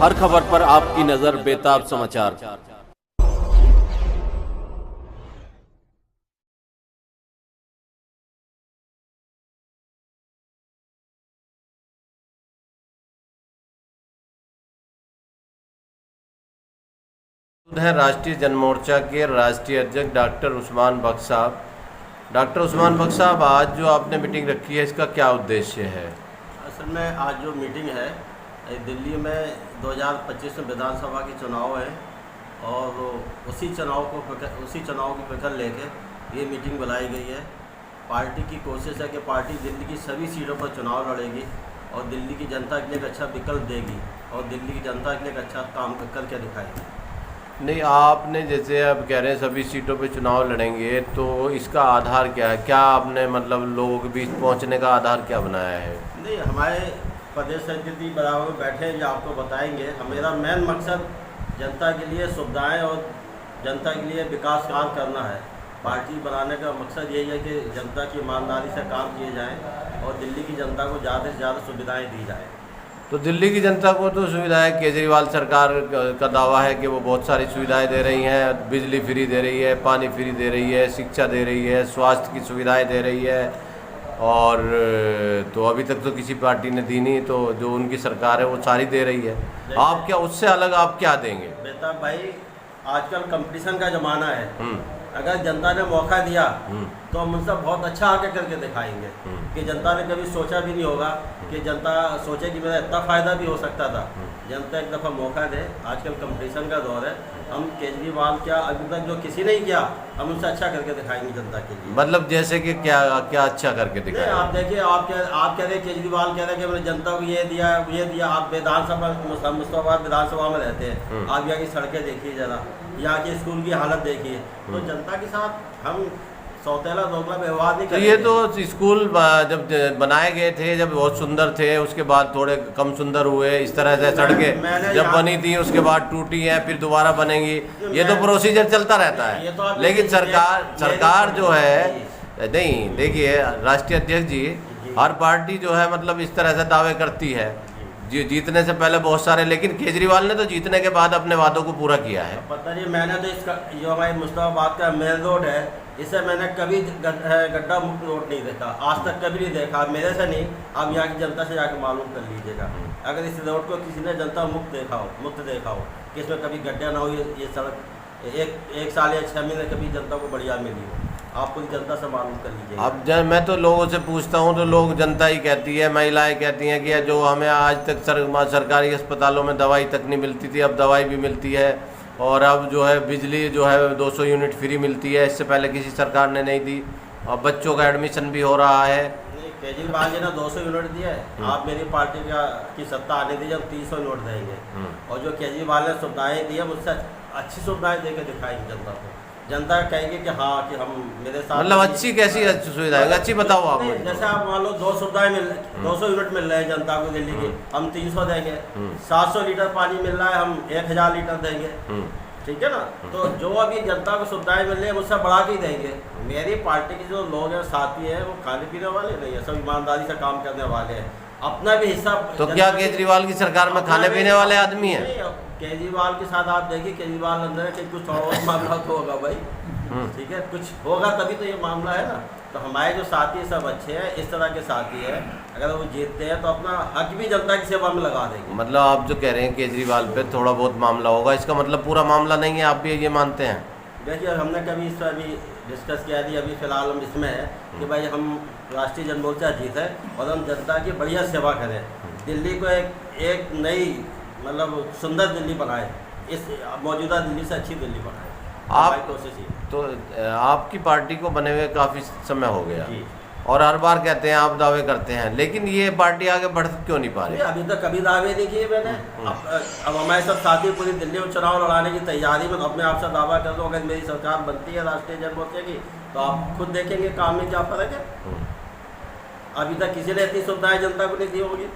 हर खबर पर आपकी नजर बेताब समाचार। है राष्ट्रीय जनमोर्चा के राष्ट्रीय अध्यक्ष डॉक्टर उस्मान बख्श साहब। डॉक्टर उस्मान बख्श साहब, आज जो आपने मीटिंग रखी है इसका क्या उद्देश्य है? असल में आज जो मीटिंग है, दिल्ली में 2025 में विधानसभा के चुनाव है और उसी चुनाव की फिक्र लेके ये मीटिंग बुलाई गई है। पार्टी की कोशिश है कि पार्टी दिल्ली की सभी सीटों पर चुनाव लड़ेगी और दिल्ली की जनता के लिए एक अच्छा विकल्प देगी और दिल्ली की जनता के लिए एक अच्छा काम करके दिखाएगी। नहीं, आपने जैसे अब कह रहे हैं सभी सीटों पे चुनाव लड़ेंगे, तो इसका आधार क्या है? क्या आपने मतलब लोगों के बीच पहुंचने का आधार क्या बनाया है? नहीं, हमारे प्रदेश समिति बराबर बैठे हैं जो आपको बताएंगे। मेरा मेन मकसद जनता के लिए सुविधाएं और जनता के लिए विकास कार्य करना है। पार्टी बनाने का मकसद यही है कि जनता की ईमानदारी से काम किए जाएँ और दिल्ली की जनता को ज़्यादा से ज़्यादा सुविधाएँ दी जाएँ। तो दिल्ली की जनता को तो सुविधाएं, केजरीवाल सरकार का दावा है कि वो बहुत सारी सुविधाएं दे रही हैं, बिजली फ्री दे रही है, पानी फ्री दे रही है, शिक्षा दे रही है, स्वास्थ्य की सुविधाएं दे रही है, और तो अभी तक तो किसी पार्टी ने दी नहीं, तो जो उनकी सरकार है वो सारी दे रही है। आप क्या उससे अलग आप क्या देंगे? बेटा भाई, आजकल कंपटीशन का ज़माना है। अगर जनता ने मौका दिया तो हम उनसे बहुत अच्छा आगे करके दिखाएंगे कि जनता ने कभी सोचा भी नहीं होगा कि जनता सोचे कि मेरा इतना फ़ायदा भी हो सकता था। जनता एक दफ़ा मौका दे। आजकल कंपटीशन का दौर है। हम केजरीवाल क्या अभी तक जो किसी ने किया, हम उनसे अच्छा करके दिखाएंगे जनता के लिए। मतलब जैसे कि क्या क्या अच्छा करके दिखाएंगे? आप देखिए, आप कह रहे केजरीवाल कह रहे कि मैंने जनता को ये दिया। आप मुस्तफाबाद विधानसभा में रहते हैं, आप यहाँ की सड़कें देखिए, ज़रा यहाँ के स्कूल की हालत देखिए। तो जनता के साथ हम सौतेला दोगला व्यवहार नहीं करेंगे। ये तो स्कूल जब बनाए गए थे, जब बहुत सुंदर थे, उसके बाद थोड़े कम सुंदर हुए। इस तरह से सड़कें जब बनी थी उसके बाद टूटी हैं, फिर दोबारा बनेंगी। ये तो प्रोसीजर चलता रहता है। लेकिन सरकार जो है, नहीं देखिए राष्ट्रीय अध्यक्ष जी, हर पार्टी जो है मतलब इस तरह से दावे करती है जीतने से पहले बहुत सारे, लेकिन केजरीवाल ने तो जीतने के बाद अपने वादों को पूरा किया है। पता नहीं, मैंने तो इसका जो हमारे मुस्तफाबाद का मेन रोड है, इसे मैंने कभी गड्ढा मुक्त रोड नहीं देखा, आज तक कभी नहीं देखा। मेरे से नहीं, आप यहाँ की जनता से जाकर मालूम कर लीजिएगा। अगर इस रोड को किसी ने जनता मुक्त देखा हो कि इसमें कभी गड्ढा ना हो, ये सड़क एक साल या 6 महीने कभी जनता को बढ़िया मिली हो, आप पूरी जनता से मालूम कर लीजिए। अब जब मैं तो लोगों से पूछता हूँ तो लोग, जनता ही कहती है, महिलाएं कहती हैं कि जो हमें आज तक सरकारी अस्पतालों में दवाई तक नहीं मिलती थी, अब दवाई भी मिलती है, और अब जो है बिजली जो है 200 यूनिट फ्री मिलती है, इससे पहले किसी सरकार ने नहीं दी, और बच्चों का एडमिशन भी हो रहा है। केजरीवाल जी ने 200 यूनिट दिया है। आप मेरी पार्टी की सत्ता आने दीजिए, हम 300 यूनिट देंगे। और जो केजरीवाल ने सुविधाएँ दी है, मुझसे अच्छी सुविधाएँ दे के दिखाएंगे जनता को। जनता कहेंगे कि हाँ, कि हम मेरे साथ। मतलब अच्छी कैसी सुविधा है, अच्छी बताओ आप। जैसे आप मान लो 200 यूनिट मिल रहे हैं जनता को दिल्ली की, हम 300 देंगे। 700 लीटर पानी मिल रहा है, हम 1000 लीटर देंगे। ठीक है ना? तो जो अभी जनता को सुविधाएं मिल रही है, उससे बढ़ा के देंगे। मेरी पार्टी के जो लोग हैं, साथी हैं, वो खाने पीने वाले नहीं है, सब ईमानदारी से काम करने वाले हैं। अपना भी हिस्सा। तो क्या केजरीवाल की सरकार में खाने पीने वाले आदमी हैं? केजरीवाल के साथ आप देखिए, केजरीवाल अंदर है कि कुछ और मामला तो होगा भाई। ठीक है, कुछ होगा तभी तो ये मामला है ना। तो हमारे जो साथी सब अच्छे हैं, इस तरह के साथी हैं, अगर वो जीतते हैं तो अपना हक भी जनता की सेवा में लगा देंगे। मतलब आप जो कह रहे हैं केजरीवाल पे थोड़ा बहुत मामला होगा, इसका मतलब पूरा मामला नहीं है, आप भी ये मानते हैं? देखिए, हमने कभी इस पर अभी डिस्कस किया थी। अभी फिलहाल हम इसमें है कि भाई हम राष्ट्रीय जनमोर्चा जीते और हम जनता की बढ़िया सेवा करें, दिल्ली को एक नई मतलब सुंदर दिल्ली बनाए, इस मौजूदा दिल्ली से अच्छी दिल्ली बनाए। आप कोशिश तो आपकी पार्टी को बने हुए काफ़ी समय हो गया जी, और हर बार कहते हैं, आप दावे करते हैं, लेकिन ये पार्टी आगे बढ़ क्यों नहीं पा रही? अभी तक कभी दावे नहीं किए मैंने। अब हमारे सब साथी पूरी दिल्ली में चुनाव लड़ाने की तैयारी में, अपने आप से दावा कर दो अगर मेरी सरकार बनती है राष्ट्रीय जनमोर्चा की, तो आप खुद देखेंगे काम में क्या फर्क है। अभी तक किसी ने इतनी सुविधाएं जनता को नहीं दी होगी।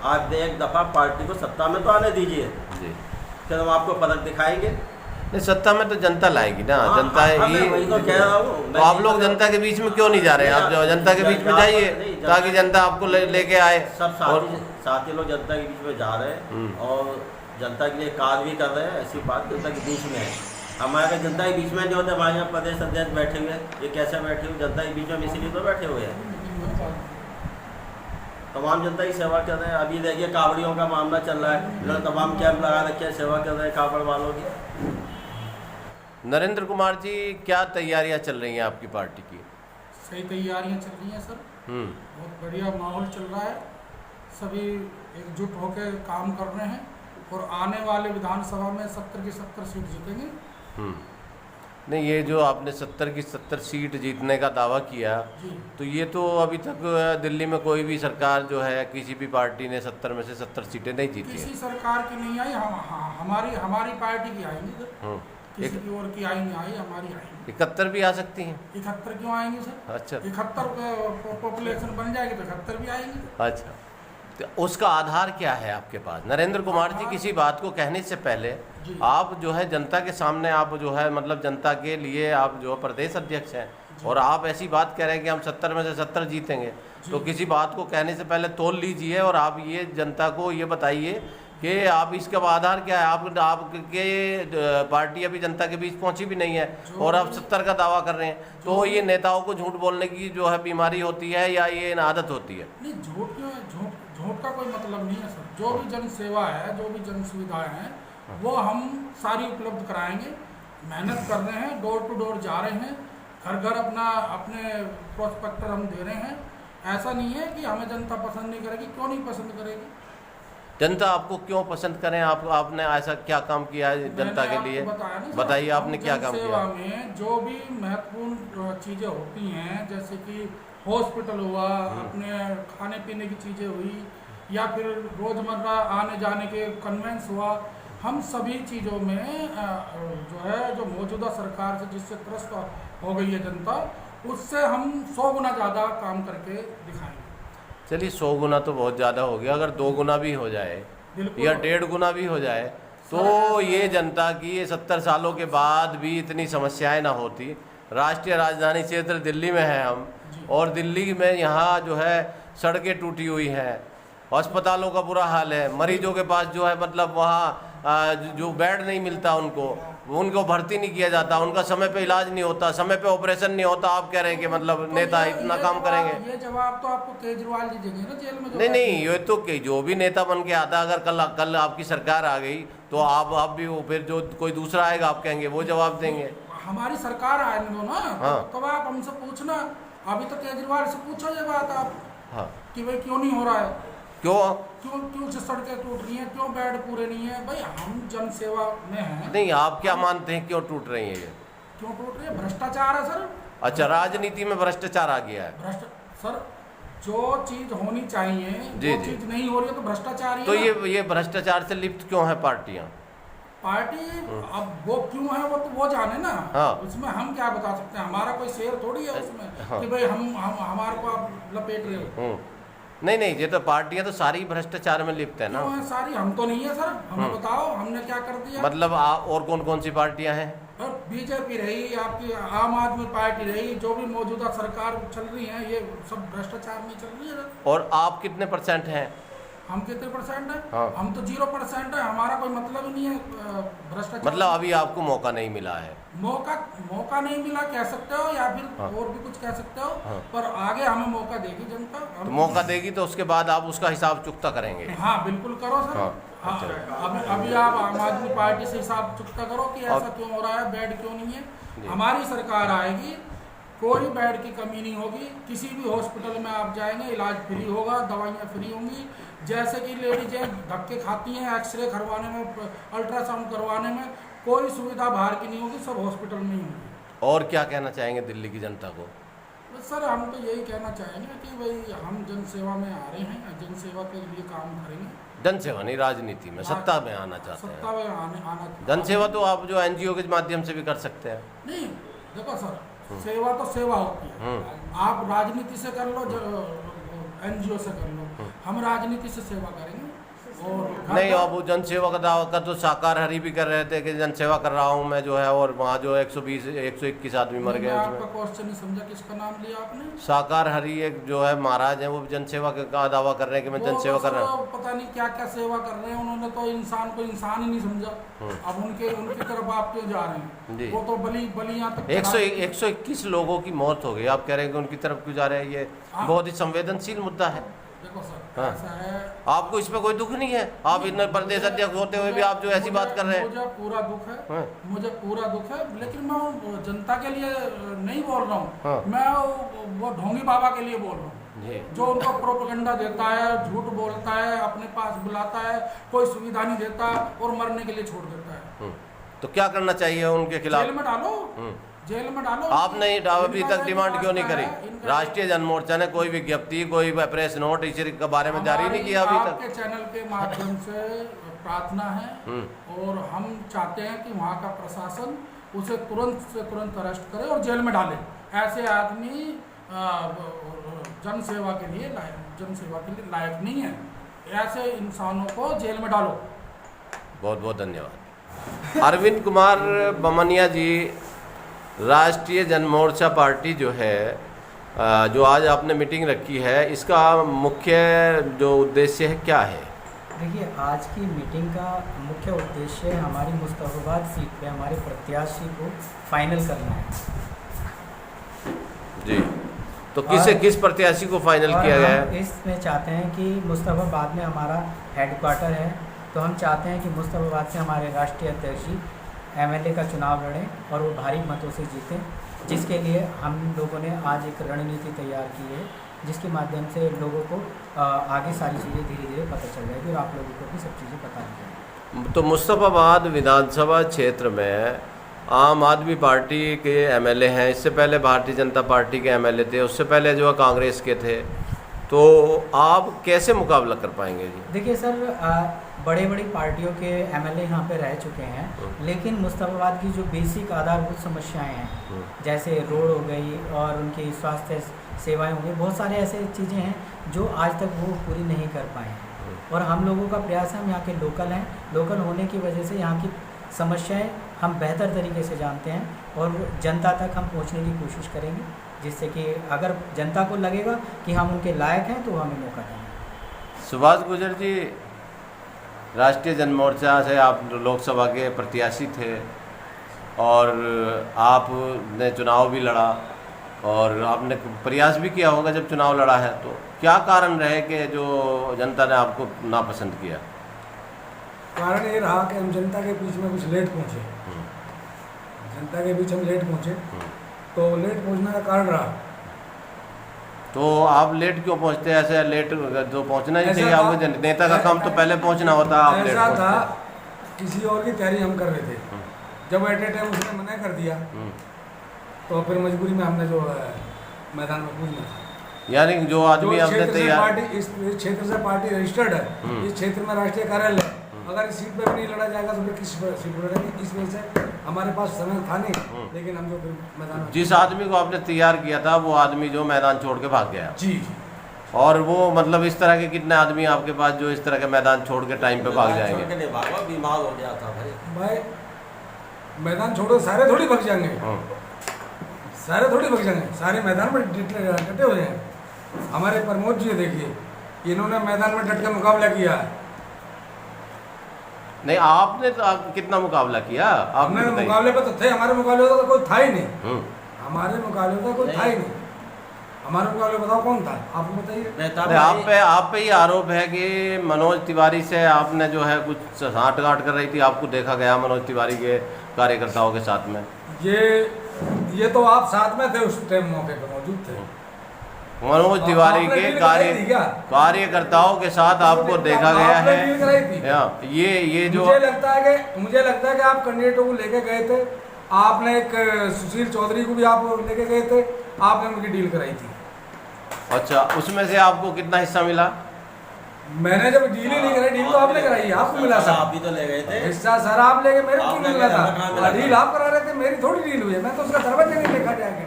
आप एक दफ़ा पार्टी को सत्ता में तो आने दीजिए, फिर हम आपको फर्क दिखाएंगे। नहीं, सत्ता में तो जनता लाएगी ना, जनता ही। वही तो कह रहा हूँ। तो आप लोग जनता के बीच में क्यों नहीं जा रहे हैं? आप जो जनता के बीच में जाइए ताकि जनता आपको लेके आए। सब साथी लोग जनता के बीच में जा रहे हैं और जनता के लिए कार्य भी कर रहे हैं। ऐसी बात जनता के बीच में है। हमारे जनता के बीच में नहीं होते, हमारे यहाँ प्रदेश अध्यक्ष बैठे हुए, ये कैसे बैठे हुए जनता के बीच में, इसीलिए तो बैठे हुए हैं। तमाम जनता की सेवा कर रहे हैं। अभी देखिए कावड़ियों का मामला चल रहा है, इन्होंने तमाम कैंप लगा रखे हैं, सेवा कर रहे हैं कावड़ वालों की। नरेंद्र कुमार जी, क्या तैयारियां चल रही हैं आपकी पार्टी की? सही तैयारियां चल रही हैं सर, बहुत बढ़िया माहौल चल रहा है। सभी एकजुट होकर काम कर रहे हैं और आने वाले विधानसभा में 70 की 70 सीट जीतेंगे। नहीं, ये जो आपने 70 की 70 सीट जीतने का दावा किया, तो ये तो अभी तक दिल्ली में कोई भी सरकार जो है, किसी भी पार्टी ने 70 में से 70 सीटें नहीं जीती। किसी सरकार की नहीं आई, हमारी पार्टी की आएंगी सर। किसी की और की आई नहीं आई, हमारी आएंगी। 71 भी आ सकती हैं? 71 क्यों आएंगी सर? अच्छा, 71 पॉपुलेशन बन जाएगी तो 71 भी आएंगी। अच्छा, तो उसका आधार क्या है आपके पास? नरेंद्र कुमार जी, किसी बात को कहने से पहले आप जो है जनता के सामने, आप जो है मतलब जनता के लिए आप जो प्रदेश अध्यक्ष हैं, और आप ऐसी बात कह रहे हैं कि हम 70 में से 70 जीतेंगे, तो किसी बात को कहने से पहले तोल लीजिए और आप ये जनता को ये बताइए कि आप इसका आधार क्या है। आपके पार्टी अभी जनता के बीच पहुंची भी नहीं है और आप 70 का दावा कर रहे हैं, तो ये नेताओं को झूठ बोलने की जो है बीमारी होती है या ये आदत होती है? नहीं, झूठ का कोई मतलब नहीं है सर। जो भी जन सेवा है, जो भी जन सुविधाएं हैं, वो हम सारी उपलब्ध कराएंगे। मेहनत कर रहे हैं, डोर टू डोर जा रहे हैं, घर घर अपने प्रोस्पेक्टर हम दे रहे हैं। ऐसा नहीं है कि हमें जनता पसंद नहीं करेगी। क्यों नहीं पसंद करेगी? जनता आपको क्यों पसंद करें? आपने ऐसा क्या काम किया है जनता के लिए? बताइए, आपने क्या काम किया? सेवा में जो भी महत्वपूर्ण चीज़ें होती हैं, जैसे कि हॉस्पिटल हुआ, अपने खाने पीने की चीज़ें हुई, या फिर रोज़मर्रा आने जाने के कन्वेंस हुआ, हम सभी चीज़ों में जो है, जो मौजूदा सरकार से जिससे त्रस्त हो गई है जनता, उससे हम 100 गुना ज़्यादा काम करके दिखाएंगे। चलिए, 100 गुना तो बहुत ज़्यादा हो गया। अगर 2 गुना भी हो जाए या 1.5 गुना भी हो जाए, तो ये जनता की 70 सालों के बाद भी इतनी समस्याएं ना होती। राष्ट्रीय राजधानी क्षेत्र दिल्ली में है हम, और दिल्ली में यहाँ जो है सड़कें टूटी हुई हैं, अस्पतालों का बुरा हाल है, मरीजों के पास जो है मतलब वहाँ जो बेड नहीं मिलता, उनको भर्ती नहीं किया जाता, उनका समय पे इलाज नहीं होता, समय पे ऑपरेशन नहीं होता। आप कह रहे हैं कि मतलब तो नेता इतना काम करेंगे? ये जवाब तो आपको केजरीवाल जी देंगे ना जेल में। नहीं, ये तो जो भी नेता बन के आता, अगर कल आपकी सरकार आ गई, तो आप भी फिर जो कोई दूसरा आएगा, आप कहेंगे वो जवाब देंगे। हमारी सरकार आने दो ना। हाँ। तो आप हमसे पूछना। अभी तो केजरीवाल से पूछो ये बात आप। हाँ, कि भाई क्यों नहीं हो रहा है, क्यों से सड़कें टूट रही हैं, क्यों बेड पूरे नहीं है। भाई हम जन सेवा में हैं। नहीं, आप क्या मानते हैं क्यों टूट रही है ये? क्यों टूट रही है? भ्रष्टाचार है सर। अच्छा, राजनीति में भ्रष्टाचार आ गया है। सर, जो चीज होनी चाहिए वो चीज नहीं हो रही है तो भ्रष्टाचार ही। तो ये भ्रष्टाचार से लिप्त क्यों है पार्टियां? पार्टी अब वो क्यों है वो तो वो जाने ना। हाँ। उसमें हम क्या बता सकते हैं? हमारा कोई शेर थोड़ी है उसमें। हाँ। कि भाई हम हमारे को आप लपेट रहे हो। नहीं, ये तो पार्टियां तो सारी भ्रष्टाचार में लिप्त है ना। क्यों है सारी? हम तो नहीं है सर। हमें बताओ हमने क्या कर दिया। मतलब और कौन कौन सी पार्टियां हैं? बीजेपी रही, आपकी आम आदमी पार्टी रही, जो भी मौजूदा सरकार चल रही है, ये सब भ्रष्टाचार में चल रही है। और आप कितने % हैं? हम कितने % है? हाँ। हम तो 0% है। हमारा कोई मतलब ही नहीं है भ्रष्टाचार। मतलब अभी आपको मौका नहीं मिला है? मौका नहीं मिला कह सकते हो, या फिर हाँ। और भी कुछ कह सकते हो। हाँ। पर आगे हमें मौका देगी जनता। तो मौका देगी तो उसके बाद आप उसका हिसाब चुकता करेंगे? हाँ, बिल्कुल करो सर। हाँ। हाँ। अभी आप आम आदमी पार्टी से हिसाब चुकता करो कि ऐसा क्यों हो रहा है, बेड क्यों नहीं है। हमारी सरकार आएगी, कोई बेड की कमी नहीं होगी। किसी भी हॉस्पिटल में आप जाएंगे, इलाज फ्री होगा, दवाइयाँ फ्री होंगी। जैसे कि लेडीजें धक्के खाती हैं एक्सरे करवाने में, अल्ट्रासाउंड करवाने में, कोई सुविधा बाहर की नहीं होगी, सब हॉस्पिटल में ही होगी। और क्या कहना चाहेंगे दिल्ली की जनता को? सर, हम तो यही कहना चाहेंगे कि भाई हम जनसेवा में आ रहे हैं, जनसेवा के लिए काम करेंगे। जनसेवा नहीं, राजनीति में सत्ता में आना चाहते हैं? सत्ता में आना। जनसेवा तो आप जो NGO के माध्यम से भी कर सकते हैं। नहीं, देखो सर, सेवा तो सेवा होती है। आप राजनीति से कर लो, NGO से कर लो, हम राजनीति से सेवा करेंगे। और नहीं, अब वो जनसेवा का दावा कर तो साकार हरी भी कर रहे थे कि जनसेवा कर रहा हूँ मैं जो है, और वहाँ जो 121 आदमी मर गए मैं उसमें। आपका क्वेश्चन नहीं समझा, किसका नाम लिया आपने? साकार हरी एक जो है महाराज है, वो भी जनसेवा का दावा कर रहे हैं कि मैं वो जनसेवा कर रहा हूँ। तो पता नहीं क्या क्या सेवा कर रहे हैं, उन्होंने तो इंसान को इंसान ही नहीं समझा। अब उनकी तरफ आप क्यों जा रहे जी। हैं? वो तो बलियां तक 121 लोगों की मौत हो गई, आप कह रहे हैं कि उनकी तरफ क्यों जा रहे हैं? ये बहुत ही संवेदनशील मुद्दा है। देखो सर, हाँ। ऐसा है, आपको इसमें कोई दुख नहीं है? आप इतने प्रदेश अध्यक्ष होते हुए भी आप जो ऐसी बात कर रहे हैं। मुझे पूरा दुख है, हाँ। मुझे पूरा दुख है, लेकिन मैं वो जनता के लिए नहीं बोल रहा हूँ। हाँ। मैं वो ढोंगी बाबा के लिए बोल रहा हूँ, जी। जो उनको प्रोपेगेंडा देता है, झूठ बोलता है, अपने पास बुलाता है, कोई सुविधा नहीं देता और मरने के लिए छोड़ देता है। तो क्या करना चाहिए उनके खिलाफ? जेल में डालो, जेल में डालो। आपने अभी इनका तक डिमांड क्यों नहीं करी? इनका- राष्ट्रीय जनमोर्चा ने कोई विज्ञप्ति, कोई प्रेस नोट इस के बारे में जारी नहीं किया अभी आपके तक। चैनल के माध्यम से प्रार्थना है और हम चाहते हैं कि वहाँ का प्रशासन उसे तुरंत से तुरंत अरेस्ट करे और जेल में डाले। ऐसे आदमी जनसेवा के लिए लायक नहीं है। ऐसे इंसानों को जेल में डालो। बहुत बहुत धन्यवाद। अरविंद कुमार बमनिया जी, राष्ट्रीय जनमोर्चा पार्टी जो है, जो आज आपने मीटिंग रखी है, इसका मुख्य जो उद्देश्य है क्या है? देखिए, आज की मीटिंग का मुख्य उद्देश्य हमारी मुस्तफाबाद सीट पे हमारे प्रत्याशी को फाइनल करना है। जी, तो किस प्रत्याशी को फाइनल किया गया है? इसमें चाहते हैं कि मुस्तफाबाद में हमारा हेडक्वार्टर है, तो हम चाहते हैं कि मुस्तफाबाद से हमारे राष्ट्रीय अध्यक्ष जी एमएलए का चुनाव लड़ें और वो भारी मतों से जीतें, जिसके लिए हम लोगों ने आज एक रणनीति तैयार की है, जिसके माध्यम से लोगों को आगे सारी चीज़ें धीरे धीरे पता चल जाएगी और आप लोगों को भी सब चीज़ें पता लग जाएगी। तो मुस्तफाबाद विधानसभा क्षेत्र में आम आदमी पार्टी के एमएलए हैं, इससे पहले भारतीय जनता पार्टी के एमएलए थे, उससे पहले जो है कांग्रेस के थे, तो आप कैसे मुकाबला कर पाएंगे जी? देखिए सर, बड़े बड़ी पार्टियों के एमएलए यहाँ पे रह चुके हैं, लेकिन मुस्तफाबाद की जो बेसिक आधारभूत समस्याएं हैं, जैसे रोड हो गई और उनकी स्वास्थ्य सेवाएं हो गई, बहुत सारे ऐसे चीज़ें हैं जो आज तक वो पूरी नहीं कर पाए हैं। और हम लोगों का प्रयास है, हम यहाँ के लोकल हैं, लोकल होने की वजह से यहाँ की समस्याएं हम बेहतर तरीके से जानते हैं और जनता तक हम पहुँचने की कोशिश करेंगे, जिससे कि अगर जनता को लगेगा कि हम उनके लायक हैं तो हमें मौका देंगे। सुभाष गुर्जर जी, राष्ट्रीय जनमोर्चा से आप लोकसभा के प्रत्याशी थे और आपने चुनाव भी लड़ा और आपने प्रयास भी किया होगा जब चुनाव लड़ा है, तो क्या कारण रहे कि जो जनता ने आपको नापसंद किया? कारण ये रहा कि हम जनता के बीच में कुछ लेट पहुँचे। जनता के बीच हम लेट पहुँचे, तो लेट पहुँचने का कारण रहा। तो आप लेट क्यों पहुंचते हैं? ऐसे लेट तो पहुंचना ही चाहिए, आपको नेता का काम तो पहले पहुंचना होता है, आप लेट ऐसा था, पहुंचते। किसी और की तैयारी हम कर रहे थे, जब एट ए टाइम उसने मना कर दिया तो फिर मजबूरी में हमने जो मैदान में कूदना था। यानी जो आदमी आपने तैयार, इस क्षेत्र से पार्टी रजिस्टर्ड है, इस क्षेत्र में राष्ट्रीय कार्यालय है, अगर इस सीट पर भी नहीं लड़ा जाएगा तो फिर किस सीट पर लड़ेंगे? इस वजह से हमारे पास समय था नहीं, लेकिन हम जो फिर मैदान में जिस आदमी को आपने तैयार किया था वो आदमी जो मैदान छोड़ के भाग गया। जी। और वो मतलब इस तरह के कितने आदमी आपके पास जो इस तरह के मैदान छोड़ के टाइम पे भाग जाएंगे? बीमार हो गया था भाई, मैदान छोड़ो, सारे थोड़ी भाग जाएंगे, सारे थोड़ी भाग जाएंगे, सारे मैदान में डटे हुए हैं। हमारे प्रमोद जी देखिए, इन्होंने मैदान में डट के मुकाबला किया है। नहीं, आपने तो कितना मुकाबला किया? आपने हमने मुकाबले पर तो थे, हमारे मुकाबले का तो कोई था ही नहीं। हमारे मुकाबले का कोई था ही नहीं। हमारे मुकाबले बताओ कौन था, आपको बताइए। आप पे ही आरोप है कि मनोज तिवारी से आपने जो है कुछ साँठ-गाँठ कर रही थी, आपको देखा गया मनोज तिवारी के कार्यकर्ताओं के साथ में। ये तो आप साथ में थे, उस टाइम मौके पर मौजूद थे। मनोज तिवारी के कार्यकर्ताओं के साथ आपको देखा गया है। ये जो मुझे लगता है कि आप कैंडिडेटों को लेके गए थे, आपने एक सुशील चौधरी को भी आप लेके गए थे, आपने उनकी डील कराई थी। अच्छा, उसमें से आपको कितना हिस्सा मिला? मैंने जब डील ही नहीं कराई, डील तो आपने कराई, आपको मिला सर। आप भी तो ले गए थे हिस्सा सर आप लेके, मेरे को मिलना था। डील आप करा रहे थे, मेरी थोड़ी डील हुई है, मैं तो उसका दरवाजा नहीं देखा जाएगा।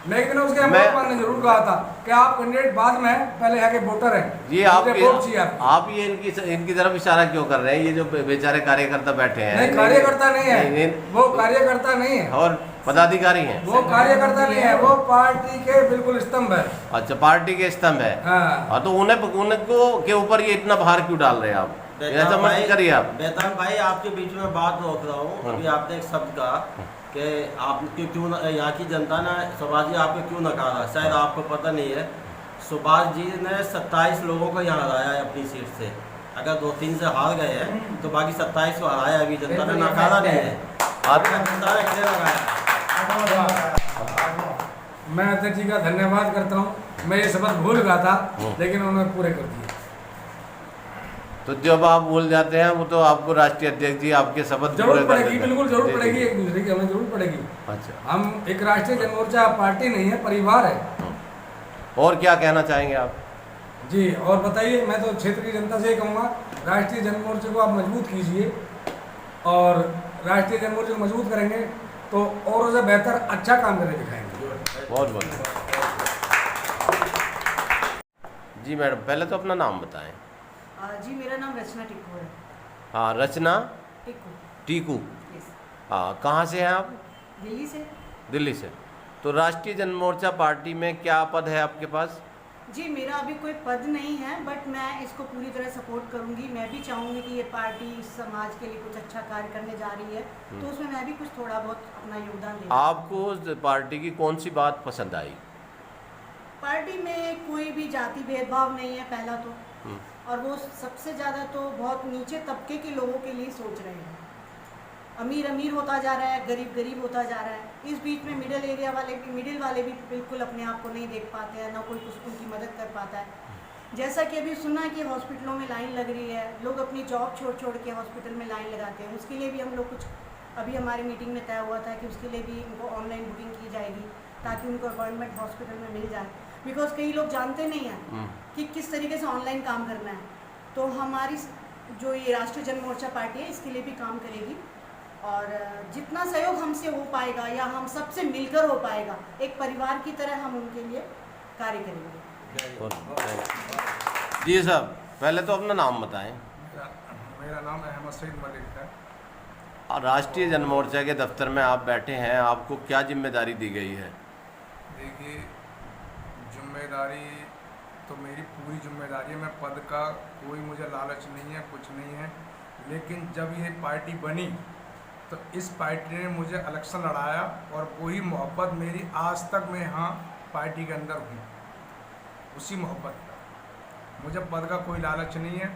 लेकिन उसके वोट मांगने जरूर कहा था कि आप कैंडिडेट बाद में हैं, पहले यहाँ के वोटर हैं, ये मुझे वोट चाहिए आपकी। आप ये इनकी तरफ इशारा क्यों कर रहे हैं? ये जो बेचारे कार्यकर्ता बैठे हैं, नहीं कार्यकर्ता नहीं है, नहीं, वो कार्यकर्ता नहीं है और पदाधिकारी हैं, वो कार्यकर्ता नहीं है, वो पार्टी के बिल्कुल स्तंभ है। अच्छा, पार्टी के स्तंभ है। हाँ। तो उनको के ऊपर ये इतना भार क्यों डाल रहे हैं आप? ऐसा मत करिए आप। बेतान भाई, आपके बीच में बात रोक रहा हूँ। अभी आपने एक शब्द कहा कि आपके क्यों यहाँ की जनता ने सुभाष जी आपको क्यों नकारा, शायद आपको पता नहीं है। सुभाष जी ने 27 लोगों को यहाँ हराया है अपनी सीट से। अगर 2-3 से हार गए हैं तो बाकी 27 को हराया अभी जनता ने नकारा नहीं है। जनता ने कैसे लगाया? मैं अध्यक्ष जी का धन्यवाद करता हूँ। मैं ये शब्द भूल गया था, लेकिन उन्होंने पूरे कर दिए। तो जब आप भूल जाते हैं वो तो आपको राष्ट्रीय अध्यक्ष जी आपके शपथ जरूर पड़ेगी, बिल्कुल जरूर पड़ेगी, एक दूसरे की हमें जरूर पड़ेगी। अच्छा, हम एक राष्ट्रीय जनमोर्चा पार्टी नहीं है, परिवार है। और क्या कहना चाहेंगे आप? जी, और बताइए। मैं तो क्षेत्र की जनता से ही कहूँगा, राष्ट्रीय जनमोर्चे को आप मजबूत कीजिए, और राष्ट्रीय जनमोर्चे को मजबूत करेंगे तो और से बेहतर अच्छा काम करके दिखाएंगे। बहुत बहुत जी। मैडम, पहले तो अपना नाम बताएं। जी, मेरा नाम रचना टिक्कू है। हाँ, रचना टीकू। हाँ, कहाँ से हैं आप? दिल्ली से। दिल्ली से। तो राष्ट्रीय जनमोर्चा पार्टी में क्या पद है आपके पास? जी, मेरा अभी कोई पद नहीं है, बट मैं इसको पूरी तरह सपोर्ट करूंगी। मैं भी चाहूंगी कि ये पार्टी इस समाज के लिए कुछ अच्छा कार्य करने जा रही है, तो उसमें मैं भी कुछ थोड़ा बहुत अपना योगदान दूँ। आपको उस पार्टी की कौन सी बात पसंद आई? पार्टी में कोई भी जाति भेदभाव नहीं है पहला तो, और वो सबसे ज़्यादा तो बहुत नीचे तबके के लोगों के लिए सोच रहे हैं। अमीर अमीर होता जा रहा है, गरीब गरीब होता जा रहा है। इस बीच में मिडिल वाले भी बिल्कुल अपने आप को नहीं देख पाते हैं, ना कोई कुछ उनकी मदद कर पाता है। जैसा कि अभी सुना कि हॉस्पिटलों में लाइन लग रही है, लोग अपनी जॉब छोड़ के हॉस्पिटल में लाइन लगाते हैं। उसके लिए भी हम लोग कुछ अभी हमारी मीटिंग में तय हुआ था कि उसके लिए भी उनको ऑनलाइन बुकिंग की जाएगी, ताकि उनको अपॉइंटमेंट हॉस्पिटल में मिल जाए। बिकॉज कई लोग जानते नहीं हैं कि किस तरीके से ऑनलाइन काम करना है। तो हमारी जो ये राष्ट्रीय जनमोर्चा पार्टी है, इसके लिए भी काम करेगी, और जितना सहयोग हमसे हो पाएगा या हम सबसे मिलकर हो पाएगा, एक परिवार की तरह हम उनके लिए कार्य करेंगे। जी साहब, पहले तो अपना नाम बताएं। मेरा नाम अहमद सईद मलिक है। राष्ट्रीय जनमोर्चा के दफ्तर में आप बैठे हैं, आपको क्या जिम्मेदारी दी गई है? देखिए, जिम्मेदारी तो मेरी पूरी जिम्मेदारी है। मैं पद का कोई मुझे लालच नहीं है, कुछ नहीं है। लेकिन जब ये पार्टी बनी तो इस पार्टी ने मुझे इलेक्शन लड़ाया, और वही मोहब्बत मेरी आज तक मैं यहाँ पार्टी के अंदर हूँ, उसी मोहब्बत का। मुझे पद का कोई लालच नहीं है।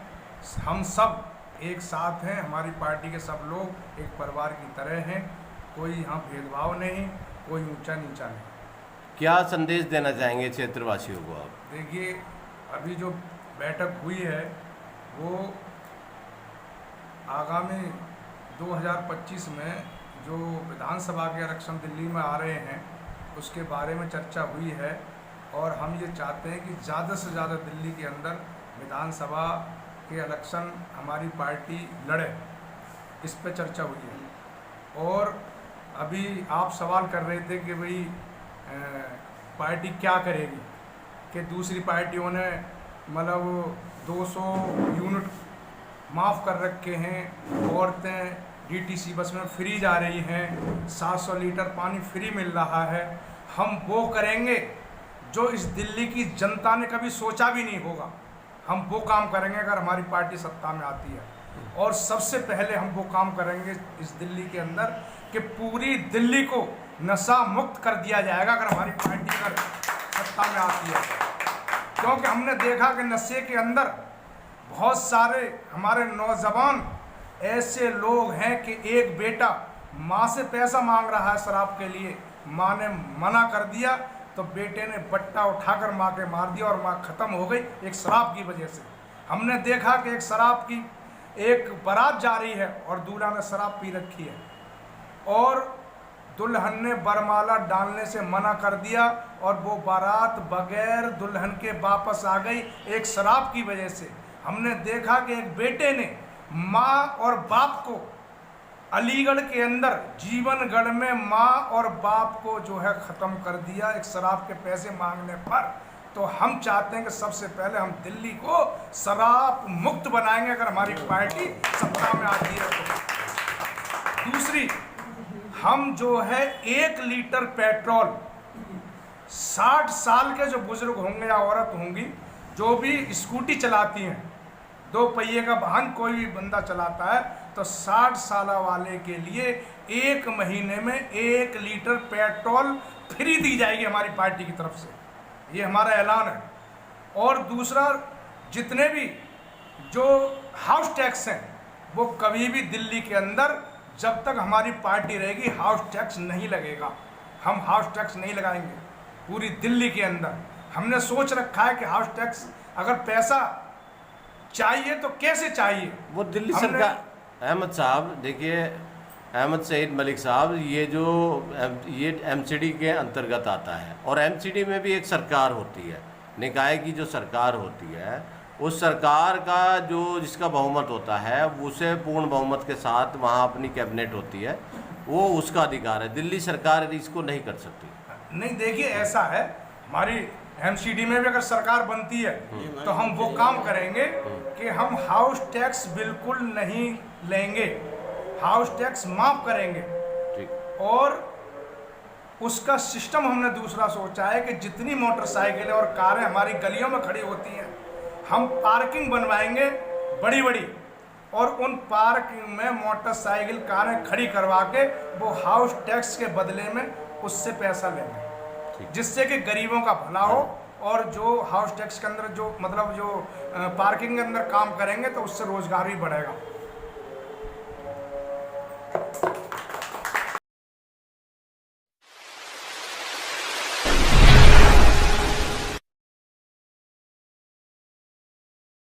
हम सब एक साथ हैं, हमारी पार्टी के सब लोग एक परिवार की तरह हैं। कोई यहाँ भेदभाव नहीं, कोई ऊंचा नीचा नहीं। क्या संदेश देना चाहेंगे क्षेत्रवासियों को आप? देखिए, अभी जो बैठक हुई है वो आगामी 2025 में जो विधानसभा के इलेक्शन दिल्ली में आ रहे हैं, उसके बारे में चर्चा हुई है। और हम ये चाहते हैं कि ज़्यादा से ज़्यादा दिल्ली के अंदर विधानसभा के इलेक्शन हमारी पार्टी लड़े, इस पे चर्चा हुई है। और अभी आप सवाल कर रहे थे कि भाई पार्टी क्या करेगी, कि दूसरी पार्टियों ने मतलब 200 यूनिट माफ़ कर रखे हैं, औरतें डीटीसी बस में फ्री जा रही हैं, 700 लीटर पानी फ्री मिल रहा है। हम वो करेंगे जो इस दिल्ली की जनता ने कभी सोचा भी नहीं होगा। हम वो काम करेंगे अगर हमारी पार्टी सत्ता में आती है। और सबसे पहले हम वो काम करेंगे इस दिल्ली के अंदर कि पूरी दिल्ली को नशा मुक्त कर दिया जाएगा अगर हमारी पार्टी अगर सत्ता में आती है। क्योंकि हमने देखा कि नशे के अंदर बहुत सारे हमारे नौजवान ऐसे लोग हैं कि एक बेटा माँ से पैसा मांग रहा है शराब के लिए, माँ ने मना कर दिया तो बेटे ने बट्टा उठाकर माँ के मार दिया और माँ ख़त्म हो गई एक शराब की वजह से। हमने देखा कि एक शराब की एक बारात जा रही है और दूल्हा ने शराब पी रखी है और दुल्हन ने बरमाला डालने से मना कर दिया और वो बारात बगैर दुल्हन के वापस आ गई एक शराब की वजह से। हमने देखा कि एक बेटे ने माँ और बाप को अलीगढ़ के अंदर जीवनगढ़ में माँ और बाप को जो है ख़त्म कर दिया एक शराब के पैसे मांगने पर। तो हम चाहते हैं कि सबसे पहले हम दिल्ली को शराब मुक्त बनाएंगे अगर हमारी पार्टी सत्ता में आती है तो। दूसरी, हम जो है 1 लीटर पेट्रोल 60 साल के जो बुजुर्ग होंगे या औरत होंगी जो भी स्कूटी चलाती हैं, 2 पहिए का वाहन कोई भी बंदा चलाता है, तो 60 साल वाले के लिए 1 महीने में 1 लीटर पेट्रोल फ्री दी जाएगी हमारी पार्टी की तरफ से। ये हमारा ऐलान है। और दूसरा, जितने भी जो हाउस टैक्स हैं वो कभी भी दिल्ली के अंदर जब तक हमारी पार्टी रहेगी हाउस टैक्स नहीं लगेगा। हम हाउस टैक्स नहीं लगाएंगे पूरी दिल्ली के अंदर। हमने सोच रखा है कि हाउस टैक्स अगर पैसा चाहिए तो कैसे चाहिए। वो दिल्ली सरकार, अहमद साहब देखिए, अहमद सईद मलिक साहब, ये एमसीडी के अंतर्गत आता है और एमसीडी में भी एक सरकार होती है, निकाय की जो सरकार होती है, उस सरकार का जो जिसका बहुमत होता है उसे पूर्ण बहुमत के साथ वहाँ अपनी कैबिनेट होती है, वो उसका अधिकार है। दिल्ली सरकार इसको नहीं कर सकती। नहीं, देखिए ऐसा है, हमारी एमसीडी में भी अगर सरकार बनती है तो हम वो काम करेंगे कि हम हाउस टैक्स बिल्कुल नहीं लेंगे, हाउस टैक्स माफ करेंगे। ठीक। और उसका सिस्टम हमने दूसरा सोचा है कि जितनी मोटरसाइकिलें और कारें हमारी गलियों में खड़ी होती हैं, हम पार्किंग बनवाएंगे बड़ी बड़ी, और उन पार्किंग में मोटरसाइकिल कारें खड़ी करवा के वो हाउस टैक्स के बदले में उससे पैसा लेंगे, जिससे कि गरीबों का भला हो। और जो हाउस टैक्स के अंदर जो मतलब जो पार्किंग के अंदर काम करेंगे तो उससे रोजगार भी बढ़ेगा।